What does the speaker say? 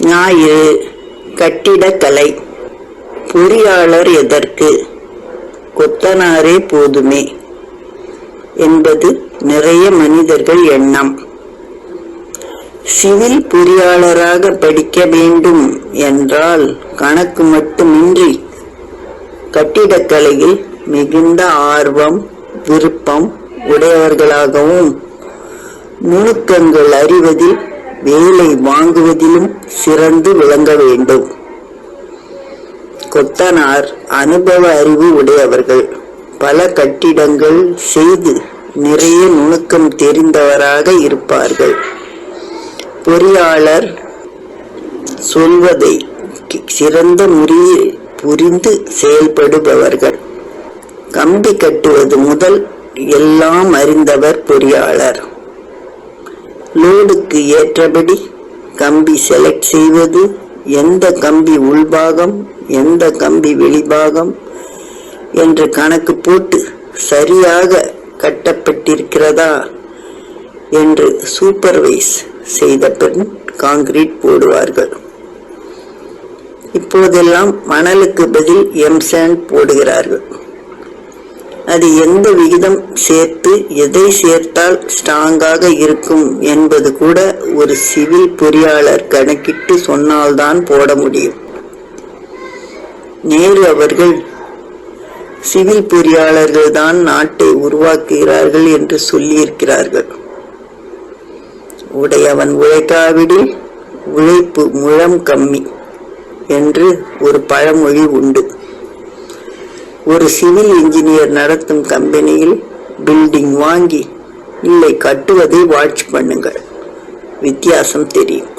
ஞாயிறு. கட்டிடக்கலை. பொறியாளர் எதற்கு? கொத்தனாரே போதுமே என்பது நிறைய மனிதர்கள் எண்ணம். சிவில் பொறியாளராக படிக்க வேண்டும் என்றால் கணக்கு மட்டுமின்றி கட்டிடக்கலையில் மிகுந்த ஆர்வம், விருப்பம் உடையவர்களாகவும், நுணுக்கங்கள் அறிவதில், வேலை வாங்குவதிலும் சிறந்து விளங்க வேண்டும். கொத்தனார் அனுபவ அறிவு உடையவர்கள். பல கட்டிடங்கள் செய்து நிறைய நுணுக்கம் தெரிந்தவராக இருப்பார்கள். பொறியாளர் சொல்வதை சிறந்த முறையில் புரிந்து செயல்படுபவர்கள். கம்பி கட்டுவது முதல் எல்லாம் அறிந்தவர் பொறியாளர். லோடுக்கு ஏற்றபடி கம்பி செலக்ட் செய்வது, எந்த கம்பி உள்பாகம், எந்த கம்பி வெளிபாகம் என்று கணக்கு போட்டு சரியாக கட்டப்பட்டிருக்கிறதா என்று சூப்பர்வைஸ் செய்த பின் கான்கிரீட் போடுவார்கள். இப்போதெல்லாம் மணலுக்கு பதில் எம்சாண்ட் போடுகிறார்கள். அது எந்த விகிதம் சேர்த்து எதை சேர்த்தால் ஸ்ட்ராங்காக இருக்கும் என்பது கூட ஒரு சிவில் பொறியாளர் கணக்கிட்டு சொன்னால்தான் போட முடியும். நேரு அவர்கள் சிவில் பொறியாளர்கள் தான் நாட்டை உருவாக்குகிறார்கள் என்று சொல்லியிருக்கிறார்கள். உடையவன் உழைக்காவிடில் உழைப்பு முழம் கம்மி என்று ஒரு பழமொழி உண்டு. ஒரு சிவில் இன்ஜினியர் நடத்தும் கம்பெனியில் பில்டிங் வாங்கி இல்லை கட்டுவதை வாட்ச் பண்ணுங்கள், வித்தியாசம் தெரியும்.